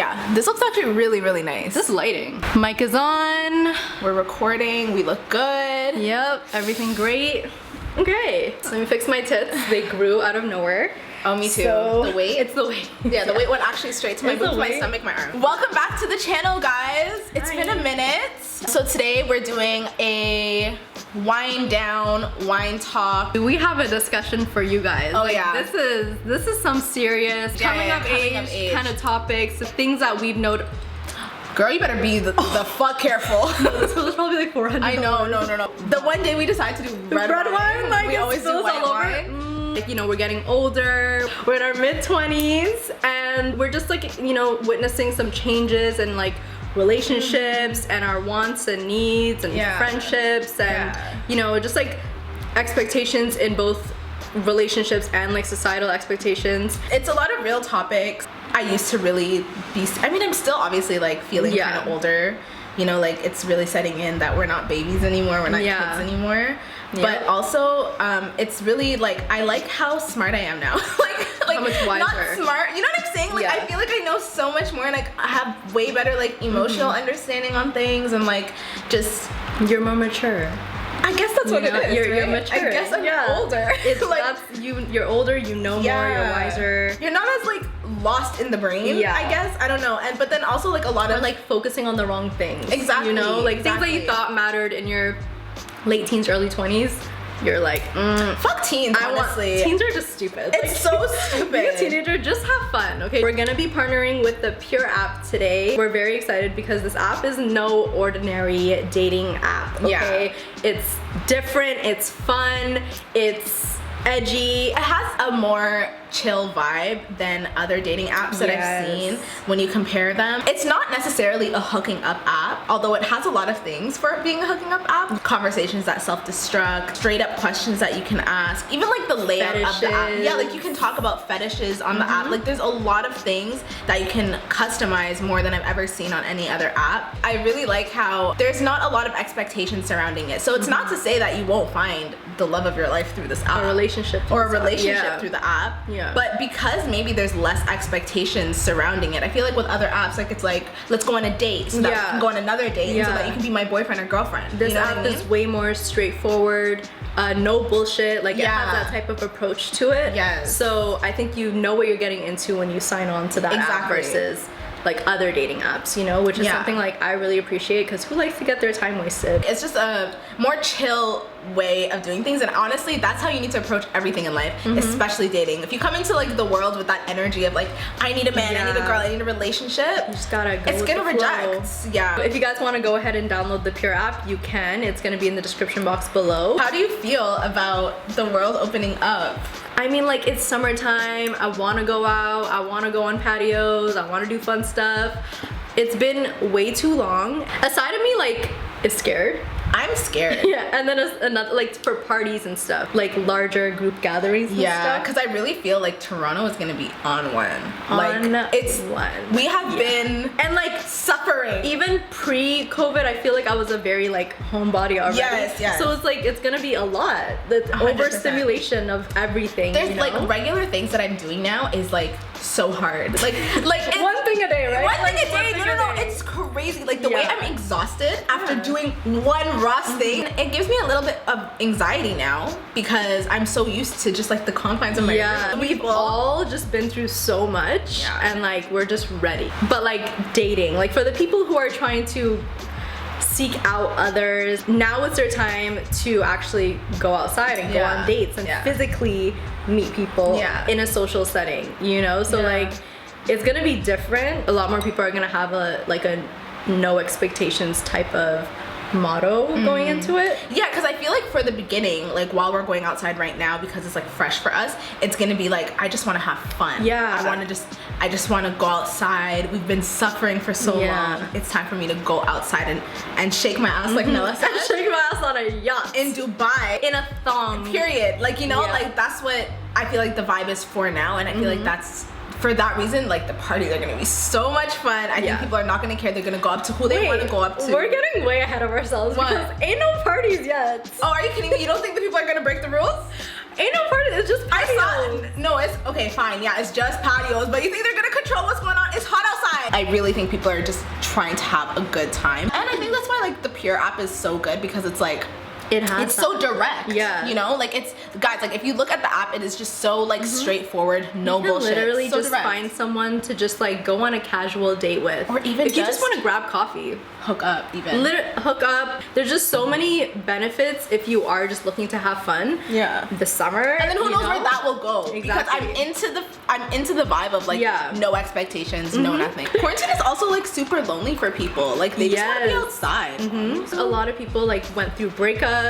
Yeah, this looks actually really, really nice. This lighting. Mic is on. We're recording. We look good. Yep, everything great. Okay, so let me fix my tits. They grew out of nowhere. Oh, me too. So, the weight? It's the weight. Yeah, the weight went actually straight to my boobs, my stomach, my arm. Welcome back to the channel, guys. It's been a minute. So today we're doing a wind down, wine talk. We have a discussion for you guys. Oh, yeah. This is some serious coming of age kind of topics, things that we've noted. Girl, you better be the fuck careful. This was probably like $400. I know, no. The one day we decided to do red wine, like we always do white wine. Like, you know, we're getting older, we're in our mid-20s, and we're just like, you know, witnessing some changes in like relationships and our wants and needs and friendships and you know, just like expectations in both relationships and like societal expectations. It's a lot of real topics. I used to really be, I mean, I'm still obviously like feeling kind of older, you know, like it's really setting in that we're not babies anymore, we're not kids anymore. But also, it's really like, I like how smart I am now. like how much wiser. Not smart, you know what I'm saying? Like I feel like I know so much more and like I have way better like emotional understanding on things and like just. You're more mature. I guess that's what it is. You're mature. I guess I'm older. It's like you're older. You know more. You're wiser. You're not as like lost in the brain. I guess I don't know. And but then also like a lot of like focusing on the wrong things. Exactly. You know, like things that you thought mattered in your late teens, early 20s. You're like, fuck teens, honestly. Teens are just stupid. It's so stupid. Being a teenager, just have fun, okay? We're gonna be partnering with the Pure app today. We're very excited because this app is no ordinary dating app, okay? It's different, it's fun, it's edgy. It has a more chill vibe than other dating apps that I've seen when you compare them. It's not necessarily a hooking up app, although it has a lot of things for it being a hooking up app. Conversations that self-destruct, straight up questions that you can ask, even like the layout of the app. Yeah, like you can talk about fetishes on the app. Like there's a lot of things that you can customize more than I've ever seen on any other app. I really like how there's not a lot of expectations surrounding it. So it's not to say that you won't find the love of your life through this app. A relationship through the app. But because maybe there's less expectations surrounding it, I feel like with other apps, like it's like, let's go on a date so that we can go on another date so that you can be my boyfriend or girlfriend. This app is way more straightforward, no bullshit, like it has that type of approach to it. So I think you know what you're getting into when you sign on to that app versus like other dating apps, you know, which is something like I really appreciate because who likes to get their time wasted? It's just a more chill way of doing things, and honestly that's how you need to approach everything in life, especially dating. If you come into like the world with that energy of like, I need a man, I need a girl, I need a relationship, you just gotta go. It's gonna reject. If you guys want to go ahead and download the Pure app, you can. It's gonna be in the description box below. How do you feel about the world opening up? I mean, like, it's summertime, I want to go out, I want to go on patios, I want to do fun stuff. It's been way too long. A side of me like is scared. I'm scared. And then another, like, for parties and stuff, like larger group gatherings and stuff. Because I really feel like Toronto is gonna be on one. We have been and like suffering. Even pre-COVID, I feel like I was a very like homebody already. So it's like it's gonna be a lot. The 100%. Overstimulation of everything. There's like regular things that I'm doing now is like so hard. Like one thing a day, right? One thing a day. No, it's crazy. Like the way I'm exhausted after doing one Ross thing, it gives me a little bit of anxiety now because I'm so used to just like the confines of my room. We've all just been through so much and like we're just ready. But like dating, like for the people who are trying to seek out others, now it's their time to actually go outside and go on dates and physically meet people in a social setting, you know? So like it's gonna be different. A lot more people are gonna have a no expectations type of motto going into it. Because I feel like for the beginning, like while we're going outside right now, because it's like fresh for us, it's gonna be like, I just want to have fun. I just want to go outside. We've been suffering for so long. It's time for me to go outside and shake my ass like Noah said. Shake my ass on a yacht in Dubai in a thong. Period. Like, you know, like that's what I feel like the vibe is for now, and I feel like that's for that reason, like the parties are gonna be so much fun. I think people are not gonna care. They're gonna go up to who they want to go up to. We're getting way ahead of ourselves because ain't no parties yet. Oh, are you kidding me? You don't think the people are gonna break the rules? Ain't no parties, it's just patios. No, it's okay, fine. Yeah, it's just patios. But you think they're gonna control what's going on? It's hot outside. I really think people are just trying to have a good time. And I think that's why like the Pure app is so good, because it's like, it's so direct. Yeah. You know, like it's, guys, like if you look at the app, it is just so like straightforward, no bullshit. Literally so just direct. find someone to just like go on a casual date with. Or even if you just want to grab coffee. Hook up even. Hook up. There's just so many benefits if you are just looking to have fun. Yeah. The summer. And then who knows where that will go. Exactly. Because I'm into the vibe of like no expectations, no nothing. Quarantine is also like super lonely for people. Like they just want to be outside. A lot of people like went through breakups.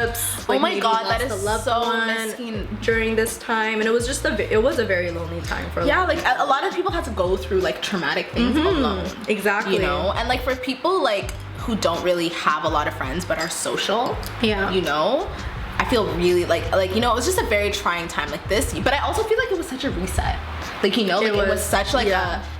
Like, oh my god, that is a loved so one miskin. during this time, and it was just it was a very lonely time for like a lot of people had to go through like traumatic things alone. Exactly. You know, and like for people like who don't really have a lot of friends but are social, you know, I feel really like you know, it was just a very trying time like this, but I also feel like it was such a reset. Like, you know, like it was such like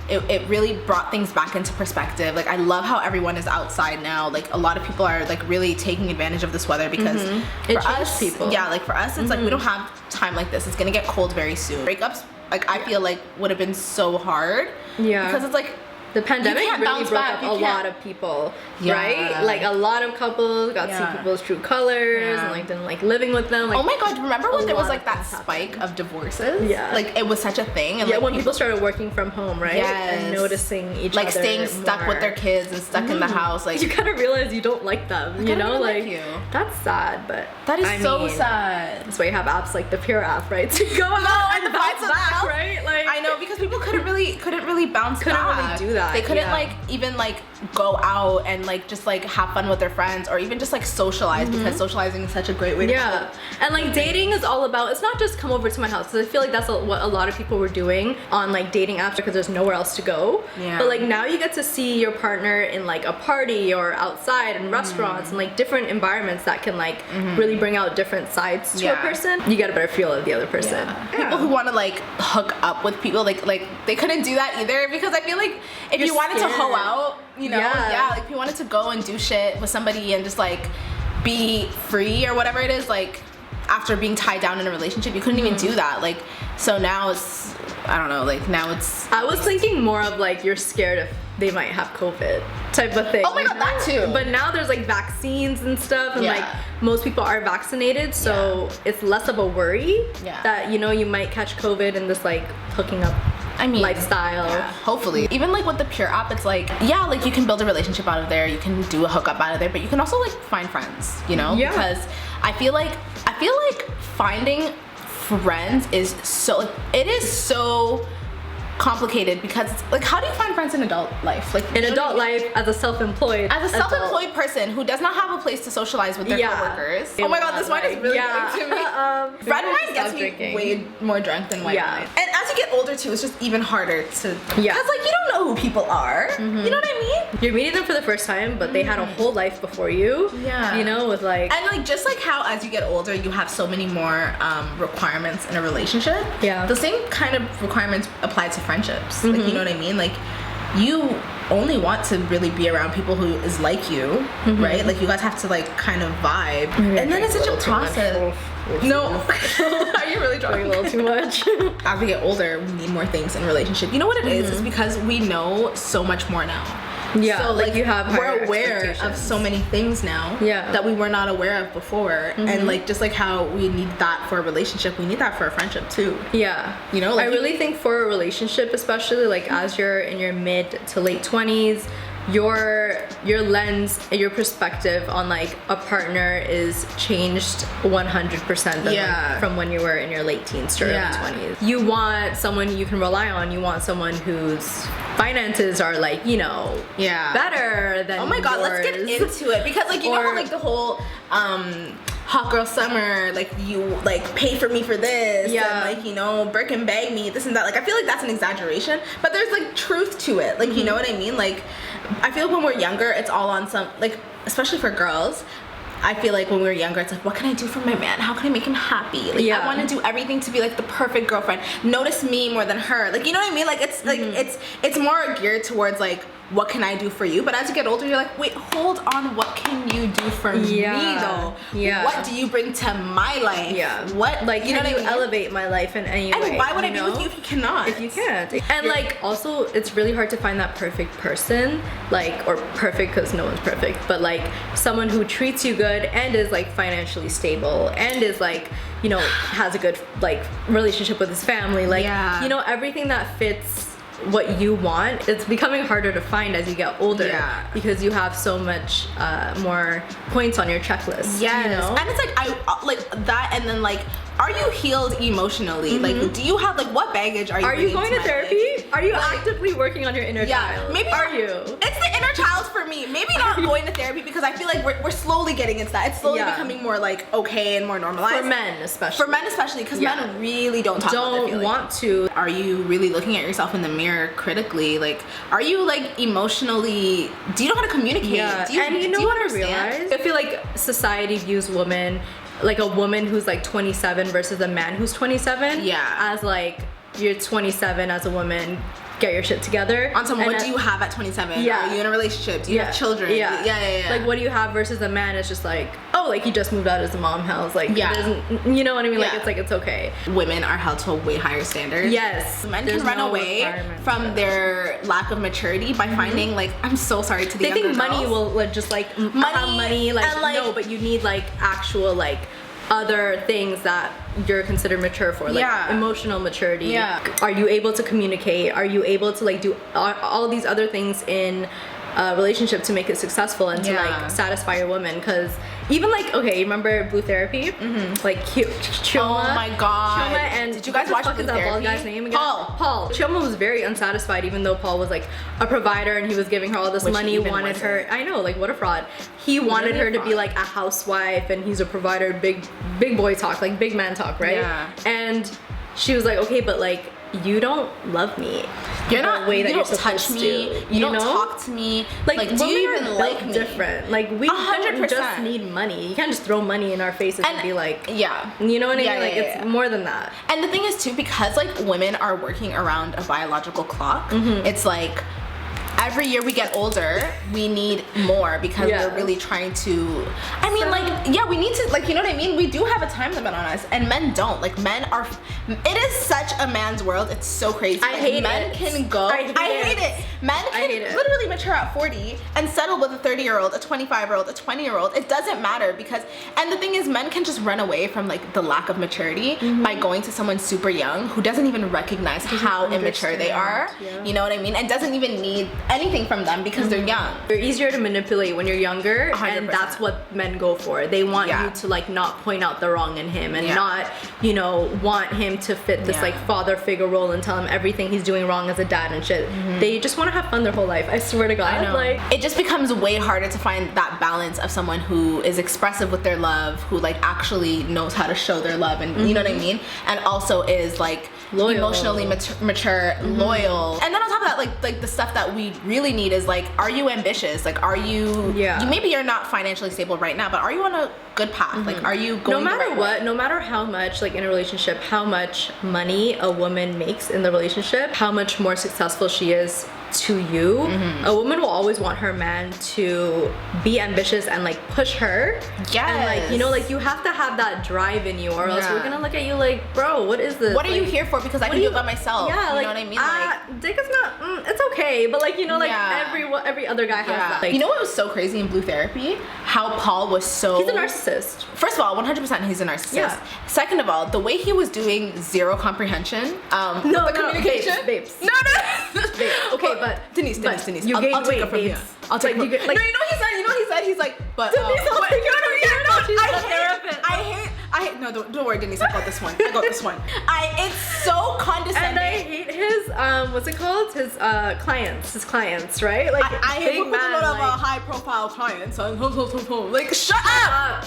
it really brought things back into perspective. Like I love how everyone is outside now. Like a lot of people are like really taking advantage of this weather, because for us, people. Yeah, like for us it's like we don't have time like this. It's gonna get cold very soon. Breakups, like I feel like would have been so hard. Yeah. Because it's like the pandemic really broke up a lot of people, right? Like a lot of couples got to see people's true colors and like then like living with them. Like, oh my god, remember when there was like that spike of divorces? Yeah. Like it was such a thing. And like, when people started working from home, right? Yes. And noticing each other. Like staying stuck with their kids and stuck in the house. Like you kind of realize you don't like them, you know? Like that's sad, but that is so sad. That's why you have apps like the Pure app, right? To go out and bounce back, right? Like I know, because people couldn't really bounce back. Couldn't really do that. They couldn't like even like go out and like just like have fun with their friends, or even just like socialize, because socializing is such a great way to cope. And like dating is all about, it's not just come over to my house, because I feel like that's what a lot of people were doing on like dating apps, because there's nowhere else to go. But like now you get to see your partner in like a party or outside in restaurants and like different environments that can like really bring out different sides to a person. You get a better feel of the other person. People who want to like hook up with people, like they couldn't do that either, because I feel like if you wanted to hoe out, you know, like if you wanted to go and do shit with somebody and just like be free or whatever it is, like after being tied down in a relationship, you couldn't even do that. Like so now it's, I don't know, like now it's, I was thinking more of like you're scared if they might have COVID type of thing. Oh my god, that too. But now there's like vaccines and stuff, and like most people are vaccinated, so it's less of a worry that, you know, you might catch COVID in this like hooking up lifestyle. Hopefully. Even like with the Pure app, it's like, like you can build a relationship out of there, you can do a hookup out of there, but you can also like find friends, you know? Because I feel like finding friends is so, it is so complicated, because like how do you find friends in adult life? Like in adult life, as a self-employed person who does not have a place to socialize with their coworkers. Oh my god, this wine is really good to me. Red wine gets me way more drunk than white wine. And as you get older too, it's just even harder to, because like you don't know who people are. You know what I mean? You're meeting them for the first time, but they had a whole life before you. You know, with like, and like just like how as you get older you have so many more requirements in a relationship. The same kind of requirements apply to friendships. Like, you know what I mean? Like you only want to really be around people who is like you, right? Like you guys have to like kind of vibe, and then it's such a process. No, are you really drawing a little too much? As we get older, we need more things in a relationship. You know what it is? It's because we know so much more now. So like you have, we're aware of so many things now that we were not aware of before, and like just like how we need that for a relationship, we need that for a friendship too. You know, like I really think for a relationship, especially like as you're in your mid to late 20s, your lens and your perspective on like a partner is changed 100% like, from when you were in your late teens to early 20s. You want someone you can rely on. You want someone whose finances are like, you know, better than oh my god, let's get into it, because like you know how like the whole hot girl summer, like you like pay for me for this, and like, you know, Birkin bag me, this and that. Like I feel like that's an exaggeration, but there's like truth to it. Like you know what I mean? Like I feel like when we're younger, it's all on some, like especially for girls, I feel like when we were younger, it's like, what can I do for my man? How can I make him happy? Like I want to do everything to be like the perfect girlfriend. Notice me more than her. Like you know what I mean? Like it's like it's more geared towards like what can I do for you? But as you get older, you're like, wait, hold on, what can you do for me though? Yeah. What do you bring to my life? Yeah. What, like, you know, you elevate my life in any way? And why would I be with you if you cannot? If you can't. And like, also, it's really hard to find that perfect person, like, or perfect because no one's perfect, but like someone who treats you good and is like financially stable and is like, you know, has a good like relationship with his family, like, you know, everything that fits what you want. It's becoming harder to find as you get older because you have so much more points on your checklist. Yes. You know? And it's like I like that, and then like, are you healed emotionally? Like, do you have like, what baggage are you? Are you going to therapy? Are you like, actively working on your inner child? Maybe are you? It's the inner child for me. Maybe not going to therapy because I feel like we're slowly getting into that. It's slowly becoming more like okay and more normalized. For men especially. Because men really don't talk about their feelings. Want to. Are you really looking at yourself in the mirror critically? Like, are you like emotionally? Do you know how to communicate? Yeah. Do you what I understand? realized? I feel like society views women, like a woman who's like 27 versus a man who's 27, as like, you're 27 as a woman, get your shit together. On some, what do you have at 27? Yeah. Are you in a relationship? Do you have children? Yeah. Like, what do you have versus a man? It's just like, oh, like he just moved out of his mom's house. Like, yeah. You know what I mean? Like, it's okay. Women are held to a way higher standard. Yes. Men can run away from their lack of maturity by finding, like, I'm so sorry to the younger girls. They think money will just like, money, like, no, but you need like actual like other things that you're considered mature for, like emotional maturity. Are you able to communicate? Are you able to like do all these other things in a relationship to make it successful and to like satisfy your woman? Because even like, okay, you remember Blue Therapy? Like Chioma. Oh my god. Chioma, and did you guys watch Blue Therapy? That bald guy's name again? Paul. Chioma was very unsatisfied, even though Paul was like a provider and he was giving her all this money. Wanted her. I know, like, what a fraud. He wanted her to be like a housewife, and he's a provider. Big boy talk, like big man talk, right? Yeah. And she was like, okay, but like, you don't love me. You're not. The way that you you're don't touch supposed me. to. You don't talk to me. Like do you even like me? Different. Like, we 100%. don't just need money. You can't just throw money in our faces and be like, you know what I mean? Like, it's more than that. And the thing is too, because like women are working around a biological clock, it's like, every year we get older, we need more because we're really trying to, I mean, like, we need to, like, you know what I mean? We do have a time limit on us, and men don't. Like, men are, it is such a man's world. It's so crazy. I hate it. Men can go, I hate it. Men can literally mature at 40 and settle with a 30-year-old, a 25-year-old, a 20-year-old. It doesn't matter because, and the thing is, men can just run away from like the lack of maturity by going to someone super young who doesn't even recognize how immature they are. You know what I mean? And doesn't even need anything from them because they're young. They're easier to manipulate when you're younger, 100%. and that's what men go for. They want you to like not point out the wrong in him and not, you know, want him to fit this like father figure role and tell him everything he's doing wrong as a dad and shit. They just want to have fun their whole life. I swear to God. I know. Like, it just becomes way harder to find that balance of someone who is expressive with their love, who like actually knows how to show their love, and you know what I mean, and also is like loyal. Emotionally mature, loyal. And then on top of that, like the stuff that we really need is like, are you ambitious? Like, are you, maybe you're not financially stable right now, but are you on a good path? Like, are you going no matter the right what, way? No matter how much, like in a relationship, how much money a woman makes in the relationship, how much more successful she is to you, a woman will always want her man to be ambitious and like push her. And like, you know, like you have to have that drive in you, or else we're gonna look at you like, bro, what is this? What are you here for? Because I can do it by myself. You know what I mean? Like, dick is not, it's okay, but like, you know, like every other guy has that. Like, you know what was so crazy in Blue Therapy? How Paul was so... He's a narcissist. First of all, 100% he's a narcissist. Second of all, the way he was doing zero comprehension, the communication. Babes. No. Babes. Okay, but Denise. You I'll take it from here. I'll take it from here. No, you know what he said? He's like, but... Denise, I hate, no, don't worry, Denise, I got this one. It's so condescending. And I hate his, what's it called? His clients, right? Like, I hate him with a lot of high profile clients. Like, shut up.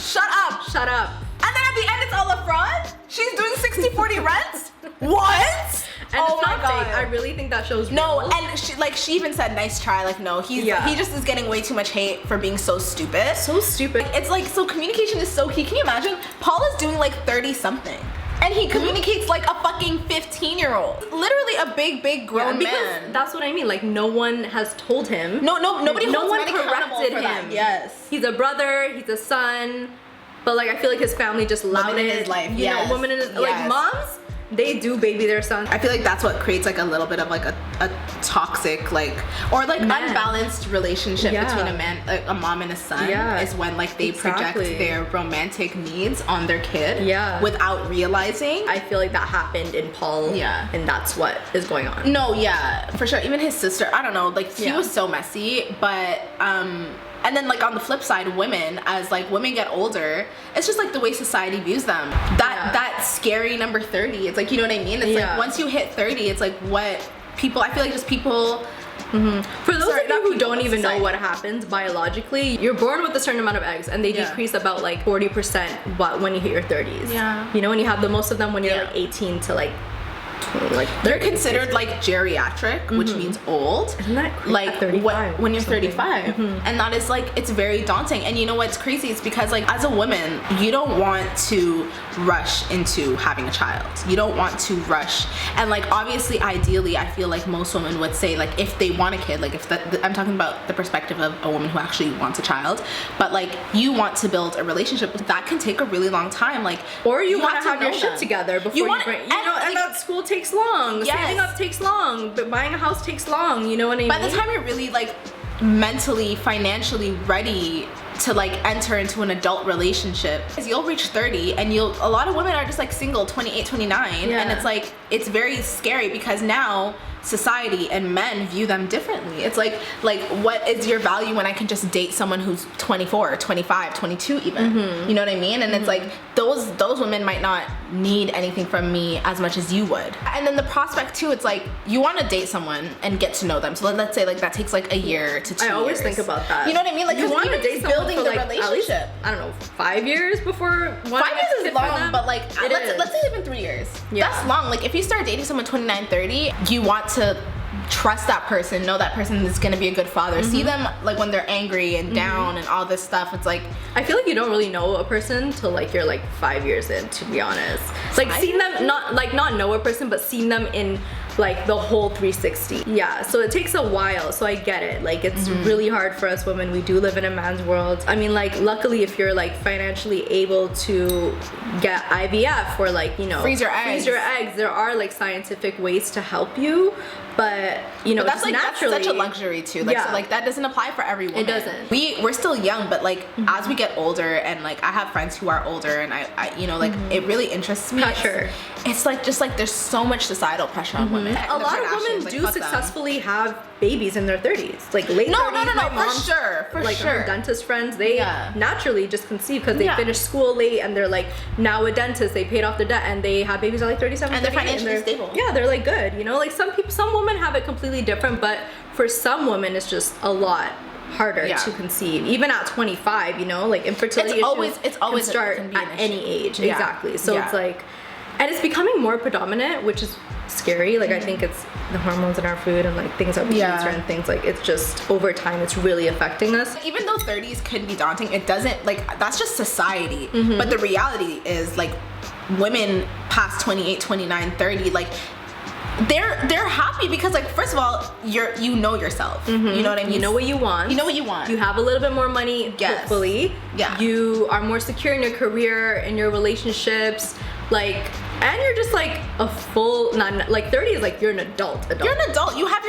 And then at the end, it's all a fraud. She's doing 60-40 rents. What? And it's not fake. I really think that shows real. No, and she even said nice try. Like, no, he just is getting way too much hate for being so stupid. So stupid. It's like, so communication is so key. Can you imagine? Paul is doing like 30 something. And he communicates like a fucking 15-year-old. Literally a big grown man. That's what I mean. Like, no one has told him. Nobody no holds one men accountable corrected for him. that. Yes. He's a brother, he's a son, but like I feel like his family just allowed Women in his life, you know, women in his like moms, they do baby their sons. I feel like that's what creates like a little bit of like a toxic like or like unbalanced relationship between a mom and a son is when like they project their romantic needs on their kid without realizing. I feel like that happened in Paul and that's what is going on. No, for sure. Even his sister, I don't know, like he was so messy, but and then like on the flip side, women, as like women get older, it's just like the way society views them. That scary number 30. It's like, you know what I mean? It's like once you hit 30, it's like what people, I feel like just people. For those of you who don't even know what happens biologically, you're born with a certain amount of eggs and they decrease about like 40% but when you hit your 30s. You know, when you have the most of them when you're like 18 to like 20, like they're considered like geriatric, which means old. Isn't that like 35 when you're 35? And that is like, it's very daunting. And you know what's crazy? It's because like as a woman, you don't want to rush into having a child. You don't want to rush. And like obviously, ideally, I feel like most women would say like if they want a kid, like if I'm talking about the perspective of a woman who actually wants a child, but like you want to build a relationship, that can take a really long time. Like, or you want to have your shit together before you bring, you know, and that school takes long. Saving up takes long, but buying a house takes long. You know what I mean? By the time you're really like mentally, financially ready to like enter into an adult relationship, you'll reach 30 and a lot of women are just like single 28, 29, and it's like it's very scary because now society and men view them differently. It's like what is your value when I can just date someone who's 24, 25, 22 even? You know what I mean? And it's like those women might not need anything from me as much as you would. And then the prospect too, it's like you want to date someone and get to know them. So let's say like that takes like a year to 2 years. I always think about that. You know what I mean? Like you want to date someone building for the like relationship. At least, I don't know, 5 years before. 5 years is long, but like let's say even 3 years. That's long. Like if you start dating someone 29, 30, you want to trust that person, know that person is gonna be a good father, see them like when they're angry and down and all this stuff. It's like I feel like you don't really know a person till like you're like 5 years in, to be honest. Like seeing them, not know a person, but seeing them in like the whole 360. Yeah, so it takes a while, so I get it. Like it's really hard for us women. We do live in a man's world. I mean, like luckily if you're like financially able to get IVF or like, you know, freeze your eggs, there are like scientific ways to help you. But you know, but that's like naturally, that's such a luxury too. Like so like that doesn't apply for every woman. It doesn't. We're still young, but like as we get older, and like I have friends who are older, and I you know, like it really interests me. Pressure. It's like just like there's so much societal pressure on women. A lot of women do successfully have babies in their 30s, like late 30s. No, for sure. Her dentist friends, they naturally just conceive because they finished school late and they're like now a dentist. They paid off their debt and they have babies at like 37, and they're financially stable. Yeah, they're like good. You know, like some women have it completely different, but for some women it's just a lot harder to conceive, even at 25. You know, like infertility it's always can start at any age. Exactly. So it's like, and it's becoming more predominant, which is scary. Like I think it's the hormones in our food and like things that we eat, certain things, like it's just over time it's really affecting us. Even though 30s can be daunting, it doesn't, like that's just society. But the reality is like women past 28, 29, 30, like they're happy because like first of all you know yourself. You know what I mean? You know what you want. You have a little bit more money, hopefully. You are more secure in your career, in your relationships, like, and you're just like a full, not like 30 is like you're an adult. You're an adult. You have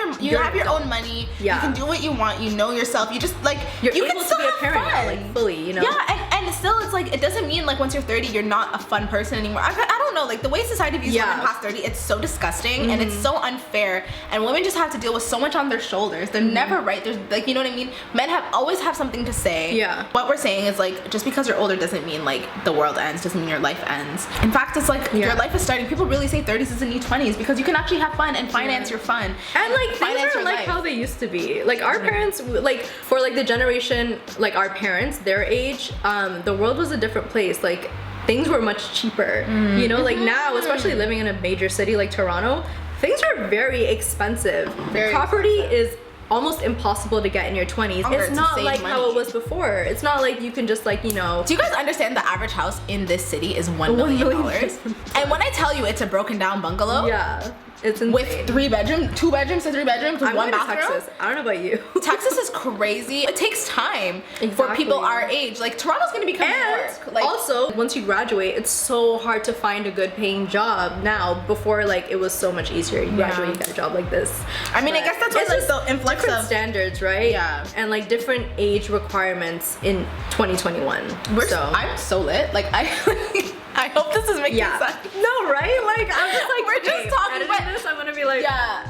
your own money. You can do what you want. You know yourself. You just like you can able still to be a have parent fun. now, like fully. You know. Yeah, and still it's like it doesn't mean like once you're 30 you're not a fun person anymore. I don't know, like the way society views women past 30, it's so disgusting and it's so unfair, and women just have to deal with so much on their shoulders. They're never right. There's like, you know what I mean? Men always have something to say. What we're saying is like just because you're older doesn't mean like the world ends, doesn't mean your life ends. In fact, it's like your life is starting. People really say 30s is the new 20s because you can actually have fun and finance your fun. And like things are like how they used to be. Like our parents, like for like the generation, like our parents, their age, the world was a different place. Like things were much cheaper. You know, like now, especially living in a major city like Toronto, things are very expensive. Property is almost impossible to get in your 20s. It's To not save like how money. it was before. It's not like you can just like, you know. Do you guys understand the average house in this city is $1 million? And when I tell you it's a broken down bungalow, Yeah, it's insane. with 2 bedrooms to 3 bedrooms with I'm 1 going to bathroom. Texas. I don't know about you. Texas is crazy. It takes time for Exactly. people our age. Like Toronto's gonna become New York. And Like, also, once you graduate, it's so hard to find a good paying job now. Before, like, it was so much easier. You graduate, you get a job like this. I mean, I guess that's what It's like the influx different of. standards, right? Yeah. And like different age requirements in 2021. I'm so lit. Like I hope this is making Yeah. sense. No, right? Like I'm just like We're just okay, talking editing about- this. I'm gonna be like, Yeah,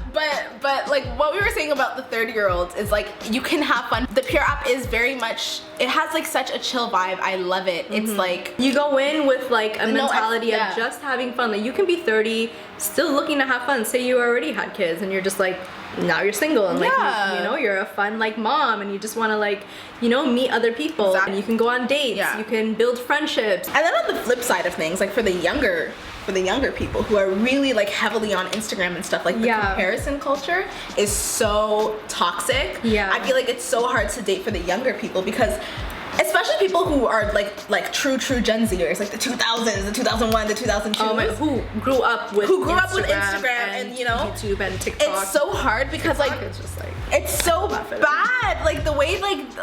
but like what we were saying about the 30-year-olds is like you can have fun. The Pure app is very much, it has like such a chill vibe. I love it. It's like you go in with like a No, mentality yeah. of just having fun. Like you can be 30, still looking to have fun. Say you already had kids and you're just like, now you're single and like Yeah. you know you're a fun like mom and you just want to like, you know, meet other people. Exactly. And you can go on dates. Yeah. You can build friendships. And then on the flip side of things, like for the younger people who are really like heavily on Instagram and stuff, like the Yeah. comparison culture is so toxic. Yeah. I feel like it's so hard to date for the younger people because especially people who are like true Gen Zers, like the 2000s, the 2001, the 2002s. Who grew up with Instagram and, you know, YouTube and TikTok. It's so hard because TikTok like is just like it's so laugh at it. bad. Like the way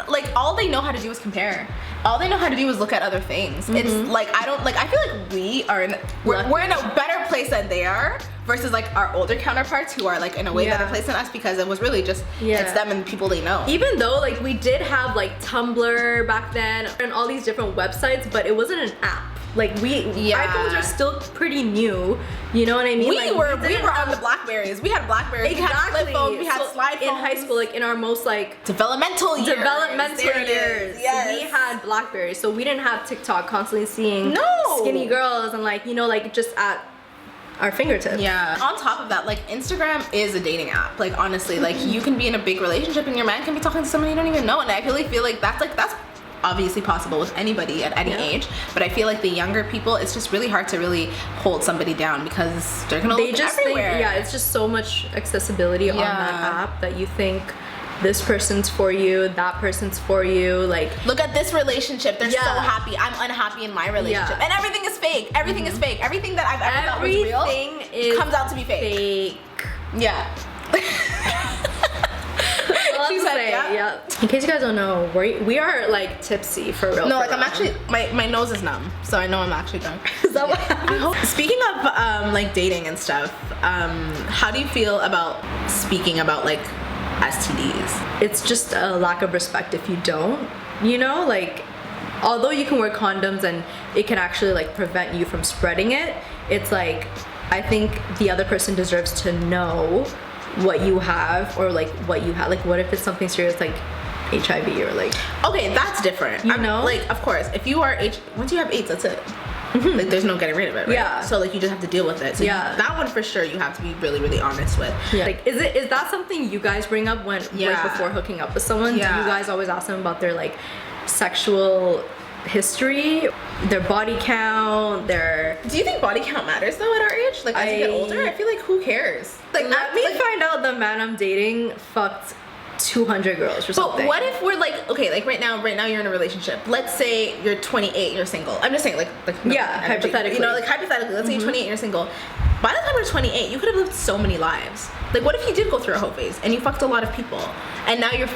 like all they know how to do is compare. All they know how to do is look at other things. It's like I feel like we're in a better place than they are versus like our older counterparts who are like in a way better place than us because it was really just it's them and people they know. Even though like we did have like Tumblr back then and all these different websites, but it wasn't an app. Like iPhones are still pretty new. You know what I mean? We like, were didn't on the Blackberries. We had Blackberries. Exactly. We had flip phones. We had So slide phones. in high school, like in our most like developmental years. years. Yes. We had Blackberries, so we didn't have TikTok constantly seeing No. skinny girls and like, you know, like just at our fingertips. Yeah. On top of that, like Instagram is a dating app. Like honestly, like you can be in a big relationship and your man can be talking to someone you don't even know. And I really feel like that's obviously possible with anybody at any age. But I feel like the younger people, it's just really hard to really hold somebody down because they're gonna look everywhere. Think, it's just so much accessibility on that app that you think this person's for you, that person's for you. Like, look at this relationship. They're so happy. I'm unhappy in my relationship. And everything is fake. Everything is fake. Everything that I've ever thought was real comes out to be fake. Yeah. She said, In case you guys don't know, we are like tipsy for real. No, like I'm actually, my nose is numb, so I know I'm actually drunk. Is that what happened? Speaking of like dating and stuff, how do you feel about speaking about like STDs? It's just a lack of respect if you don't, you know, like although you can wear condoms and it can actually like prevent you from spreading it, it's like I think the other person deserves to know what you have or like what you have. Like what if it's something serious like HIV or like, okay, that's different. You know, like of course if you are once you have AIDS, that's it. Like there's no getting rid of it, right? Yeah. So like you just have to deal with it. So that one for sure you have to be really honest with. Yeah. Like is that something you guys bring up when right before hooking up with someone? Yeah. Do you guys always ask them about their like sexual history, their body count, their... Do you think body count matters though at our age? Like as you get older, I feel like who cares? Like let me find out the man I'm dating fucked 200 girls or something. But what if we're like, okay, like right now you're in a relationship. Let's say you're 28, you're single. I'm just saying like no, hypothetically. You know, like hypothetically, let's say you're 28, you're single. By the time you're 28, you could have lived so many lives. Like what if you did go through a whole phase and you fucked a lot of people and now you're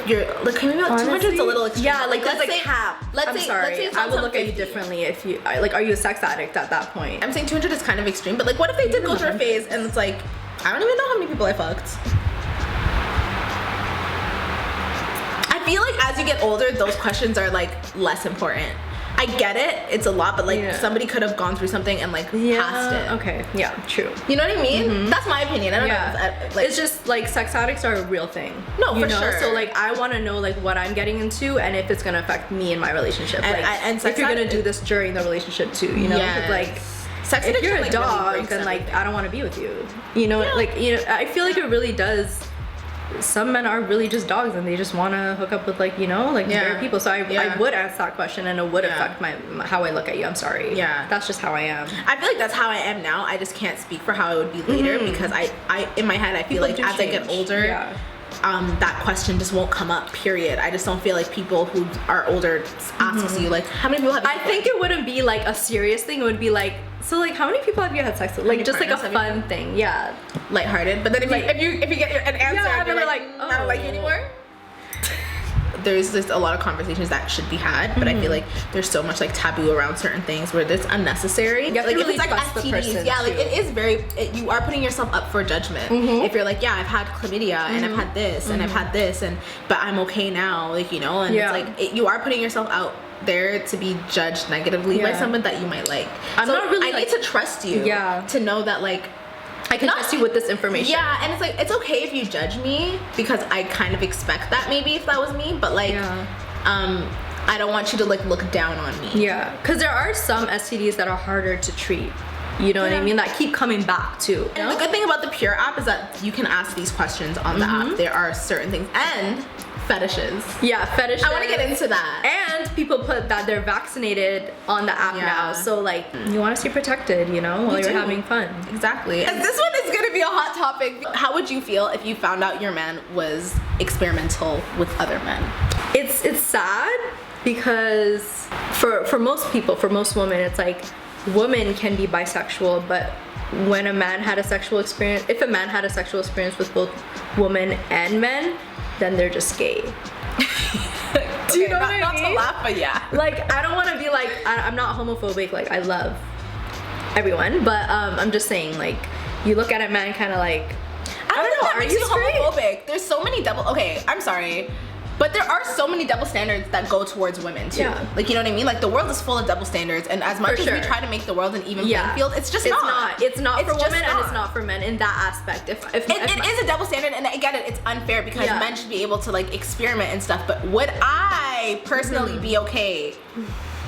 like maybe like 200 is a little extreme. Yeah, like let's that's say like cap. Let's I'm say, sorry. let's say it's I would look 50. at you differently if you like. Are you a sex addict at that point? I'm saying 200 is kind of extreme, but like what if they did go through a phase and it's like I don't even know how many people I fucked. I feel like as you get older, those questions are like less important. I get it, it's a lot, but like somebody could have gone through something and like passed it. Okay, yeah, true. You know what I mean? That's my opinion. I don't know. If it's just like sex addicts are a real thing. No, you for know? sure. So like I want to know like what I'm getting into and if it's gonna affect me in my relationship. And, like and if you're gonna do this during the relationship too, you know? Yes. Like sex if you're a like, dog, really then like I don't want to be with you. You know, like you know, I feel like it really does. Some men are really just dogs and they just want to hook up with like, you know, like very people. So I would ask that question and it would affect my how I look at you. I'm sorry. Yeah. That's just how I am. I feel like that's how I am now. I just can't speak for how I would be later because I in my head I feel People like do as change. I get older, that question just won't come up, period. I just don't feel like people who are older asks you like, how many people have you I think it wouldn't be like a serious thing. It would be like, so like, how many people have you had sex with? Like, just like a fun thing, yeah. Lighthearted. But then if you get an answer, yeah, and you're like, oh. I don't like you anymore. There's just a lot of conversations that should be had, but I feel like there's so much like taboo around certain things where it's unnecessary. You have to like really if it's like trust the STDs, person, yeah, like too. it is very. You are putting yourself up for judgment. If you're like, yeah, I've had chlamydia and I've had this and I've had this, but I'm okay now, like, you know, and it's like you are putting yourself out there to be judged negatively by someone that you might like. I'm not really. I need to trust you. To know that like. I can trust you with this information. Yeah, and it's like, it's okay if you judge me because I kind of expect that maybe if that was me, but like, I don't want you to like look down on me. Yeah, because there are some STDs that are harder to treat. You know what I mean? That keep coming back too. And the good thing about the Pure app is that you can ask these questions on the app. There are certain things and fetishes. Yeah, fetishes. I want to get into that. And people put that they're vaccinated on the app now, so like you want to stay protected, you know, while you're having fun. Exactly. And this one is gonna be a hot topic. How would you feel if you found out your man was experimental with other men? It's sad because for most people, for most women, it's like women can be bisexual, but when a man had a sexual experience, if a man had a sexual experience with both women and men, then they're just gay. Do you know what I mean? Not to laugh, but yeah. Like, I don't want to be like, I'm not homophobic, like I love everyone, but I'm just saying, like, you look at a man kind of like, I don't know, are you straight? homophobic? There's so many okay, I'm sorry, but there are so many double standards that go towards women too. Yeah. Like, you know what I mean? Like, the world is full of double standards, and as much as we try to make the world an even playing field, it's just not. It's not for women and it's not for men in that aspect. If it is a double standard, and I get it, it's unfair because men should be able to like experiment and stuff, but would I personally be okay?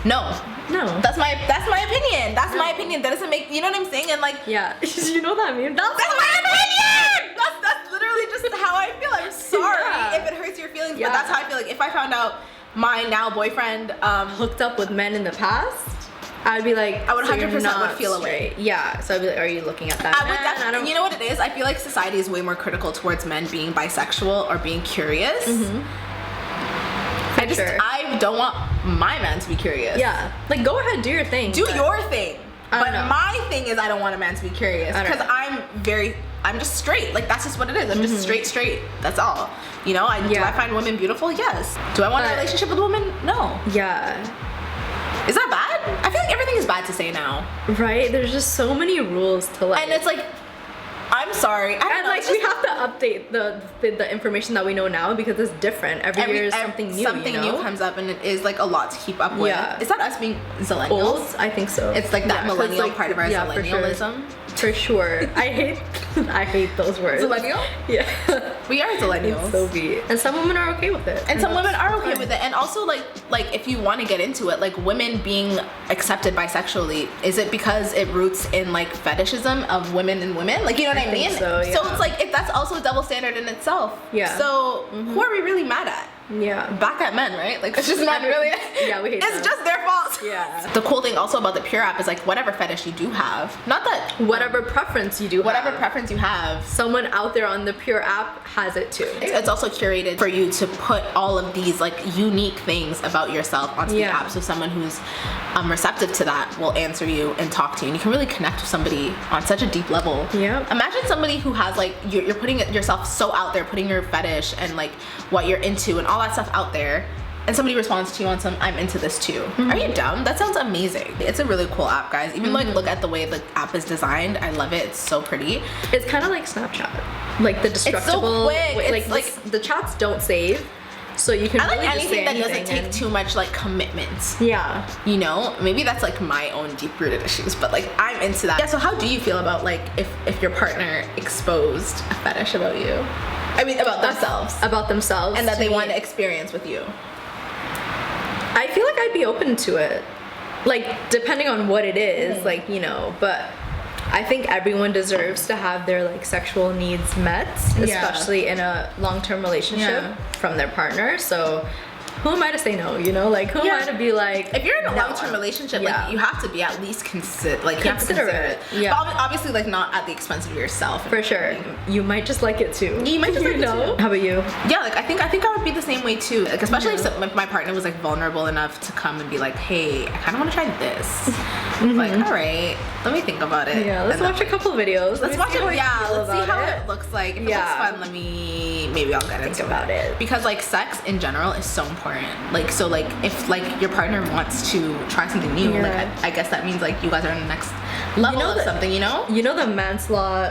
No. That's my opinion. That's my opinion. That doesn't make, you know what I'm saying? And like, you know that meme? That's my opinion. That's literally just how I feel. I'm sorry if it hurts your feelings, but that's how I feel. Like, if I found out my now boyfriend hooked up with men in the past, I'd be like, I would 100% would feel away. Yeah, so I'd be like, are you looking at that? I would you know what it is? I feel like society is way more critical towards men being bisexual or being curious. I don't want my man to be curious. Yeah, like, go ahead, do your thing. Do your thing. But my thing is, I don't want a man to be curious because I'm just straight. Like, that's just what it is. I'm just straight. That's all. You know, do I find women beautiful? Yes. Do I want a relationship with a woman? No. Yeah. Is that bad? I feel like everything is bad to say now. Right? There's just so many rules to like. And it's like, I'm sorry. And like, we have to update the information that we know now because it's different. Every year is something new. Something new comes up, and it is like a lot to keep up with. Yeah. Is that us being zillennials? Old? I think so. It's like that millennial part of our zillennialism. For sure. I hate those words. Zillennial? Yeah. We are zillennials. It's so be. And some women are okay with it. And some women are okay with it. And also, like if you want to get into it, like, women being accepted bisexually, is it because it roots in like fetishism of women and women? Like, you know what I mean? So, yeah. So it's like, that's also a double standard in itself. Yeah. So who are we really mad at? Yeah. Back at men, right? Like, it's just not really. Yeah, we hate It's just their fault. Yeah. The cool thing also about the Pure app is like, whatever fetish you do have, not that whatever preference you do whatever preference you have, someone out there on the Pure app has it too. It's also curated for you to put all of these like unique things about yourself onto the app, so someone who's receptive to that will answer you and talk to you, and you can really connect with somebody on such a deep level. Yeah. Imagine somebody who has like, you're putting yourself so out there, putting your fetish and like what you're into and all that stuff out there, and somebody responds to you on some, I'm into this too. Are you dumb? That sounds amazing. It's a really cool app, guys. Even like, look at the way the app is designed. I love it. It's so pretty. It's kind of like Snapchat, like the destructible. It's so quick. Like the chats don't save, so you can. I like really anything just say that doesn't take too much like commitment. Yeah. You know, maybe that's like my own deep-rooted issues, but like, I'm into that. Yeah. So how do you feel about like if your partner exposed a fetish about you? I mean, about themselves, and that they want to experience with you. I feel like I'd be open to it, like, depending on what it is, like, you know, but I think everyone deserves to have their like sexual needs met, especially in a long-term relationship from their partner. So who am I to say no, you know? Like, who am I to be like, if you're in a no, long-term relationship, yeah. like, you have to be at least you have to consider it. Yeah. But obviously, like, not at the expense of yourself. For sure. You might just like it too. You might just like it too. How about you? Yeah, like, I think I would be the same way too. Like, especially if my partner was like vulnerable enough to come and be like, hey, I kind of want to try this. Like, all right, let me think about it. Yeah, let's watch a couple videos. Let's watch it. Yeah, let's see how it looks like. If it looks fun, maybe I'll get into it. Because like sex in general is so important. Like, so like if like your partner wants to try something new, like I guess that means like you guys are in the next level of something, you know? You know the man's law,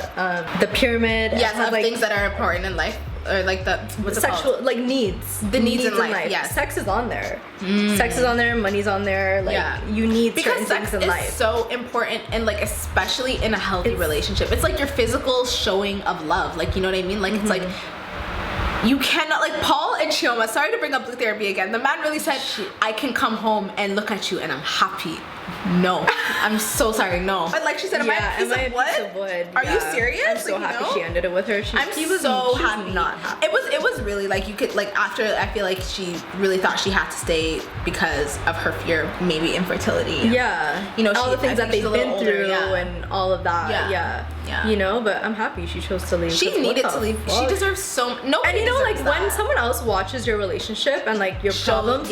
the pyramid. Yes, of like, things that are important in life. Or like the sexual like needs. The needs in life. Yes. Sex is on there. Sex is on there, money's on there. Like you need certain things in life. Because sex is so important, and like especially in a healthy relationship. It's like your physical showing of love. Like, you know what I mean? Like it's like you cannot, like Paul and Chioma, sorry to bring up blue therapy again. The man really said, I can come home and look at you and I'm happy. No, I'm so sorry, no. But like she said, am I a piece of wood? Are you serious? I'm so happy she ended it with her. She was so happy. Not happy. It was really like you could like after I feel like she really thought she had to stay because of her fear of maybe infertility. Yeah. You know, all the things that they've been through and all of that. Yeah. You know, but I'm happy she chose to leave. She needed to leave. She deserves so no. And you know, like when someone else watches your relationship and like your problems,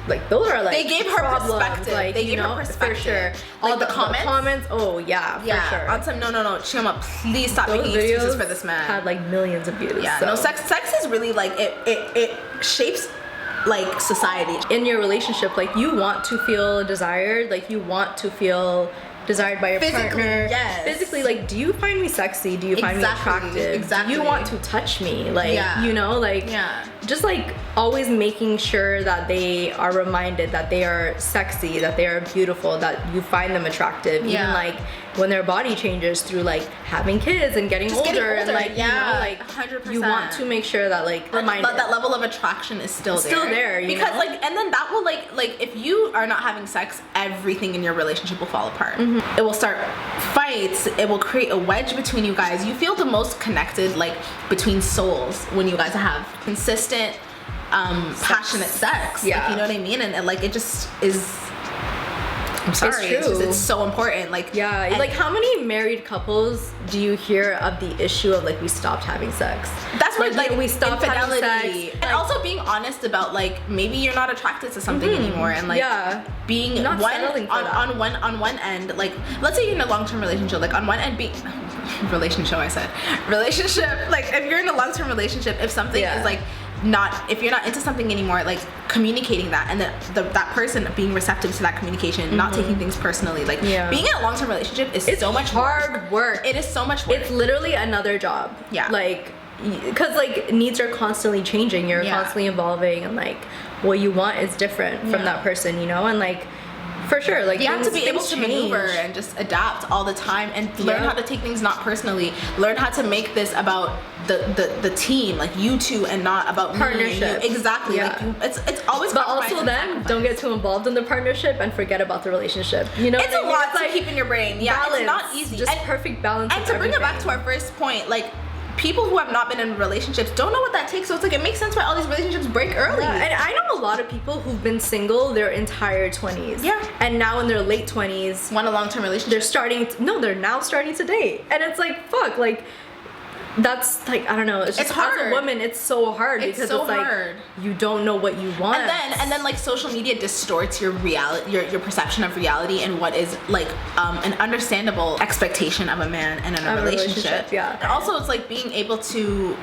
like those are like they gave her problems. Perspective. Like, they gave her perspective for sure. Like all the comments. Oh yeah, for sure. On some no. Chioma, please stop making excuses for this man. Had like millions of views. Yeah. So. No, sex is really like it shapes like society. In your relationship, like you want to feel desired. Like you want to feel desired by your partner. Yes. Physically, like, do you find me sexy? Do you find me attractive? Exactly. Do you want to touch me? Like, you know, like, just like always making sure that they are reminded that they are sexy, that they are beautiful, that you find them attractive. Even like when their body changes through like having kids and getting older and like, you know, like 100%. You want to make sure that like that level of attraction is still there. Because know? Like, and then that will like if you are not having sex, everything in your relationship will fall apart. It will start fights. It will create a wedge between you guys. You feel the most connected like between souls when you guys have consistent passionate sex. Like, you know what I mean? And like it just is. I'm sorry. It's so important. Like like how many married couples do you hear of the issue of like we stopped having sex? That's what like we stopped having sex. And also being honest about like maybe you're not attracted to something anymore, and like being not on one end, like let's say you're in a long-term relationship, like on one end being relationship like if you're in a long-term relationship, if something is like if you're not into something anymore, like communicating that, and then that person being receptive to that communication, not taking things personally, like being in a long-term relationship is so much hard work. It is so much work. It's literally another job. Like because like needs are constantly changing, you're constantly evolving, and like what you want is different from that person, you know, and like for sure, like you have to be able to maneuver and just adapt all the time, and learn how to take things not personally. Learn how to make this about the team, like you two, and not about partnership. Exactly. Like it's always. But also then don't get too involved in the partnership and forget about the relationship. You know, it's a lot to keep in your brain. Balance, it's not easy. Just perfect balance. And to bring it back to our first point, like. People who have not been in relationships don't know what that takes, so it's like it makes sense why all these relationships break early. And I know a lot of people who've been single their entire 20s. And now in their late 20s want a long-term relationship. They're now starting to date. And it's like, fuck, like that's like, I don't know, it's just hard. As a woman, it's so hard because it's like you don't know what you want. And then like social media distorts your reality, your perception of reality and what is like an understandable expectation of a man and in a relationship. And also it's like being able to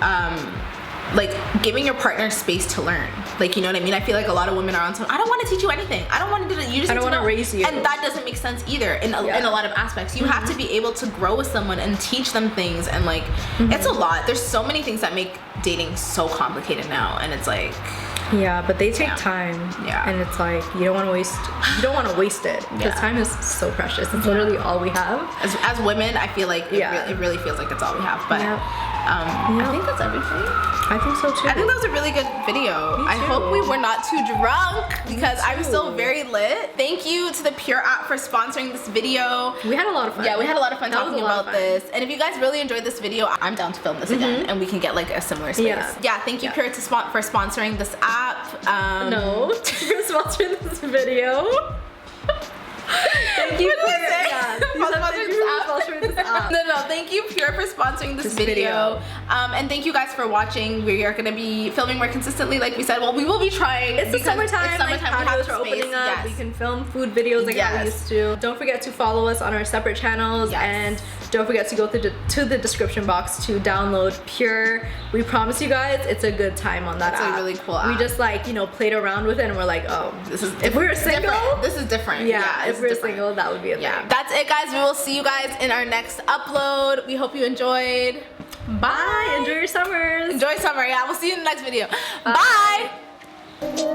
like giving your partner space to learn. Like, you know what I mean? I feel like a lot of women are on some, I don't want to teach you anything. I don't want to do that. You just I don't want to raise you. And that doesn't make sense either in a lot of aspects. You have to be able to grow with someone and teach them things, and like it's a lot. There's so many things that make dating so complicated now, and it's like but they take time. And it's like you don't want to waste it because time is so precious. It's literally all we have. As women, I feel like it really feels like it's all we have. But I think that's everything. I think so too. I think that was a really good video. Me I too. hope we were not too drunk because I'm still very lit. Thank you to the Pure app for sponsoring this video. We had a lot of fun. Yeah, we had a lot of fun talking about fun. this. And if you guys really enjoyed this video, I'm down to film this again and we can get like a similar space. Yeah, thank you Pure for sponsoring this app. No, for sponsoring this video. Thank you for sponsoring this app. No, thank you Pure for sponsoring this video. And thank you guys for watching. We are gonna be filming more consistently, like we said. Well, we will be trying. It's the summertime. Like, patios are opening up. Yes. We can film food videos like how we used to. Don't forget to follow us on our separate channels, and don't forget to go to the description box to download Pure. We promise you guys, it's a good time on that app. It's a really cool app. We just like, you know, played around with it, and we're like, oh, this is if we were single, this is different. Yeah, if we're single, that would be a thing. That's it, guys. We will see you guys in our next upload. We hope you enjoyed. Bye. Enjoy your summers. Enjoy summer. Yeah, we'll see you in the next video. Bye.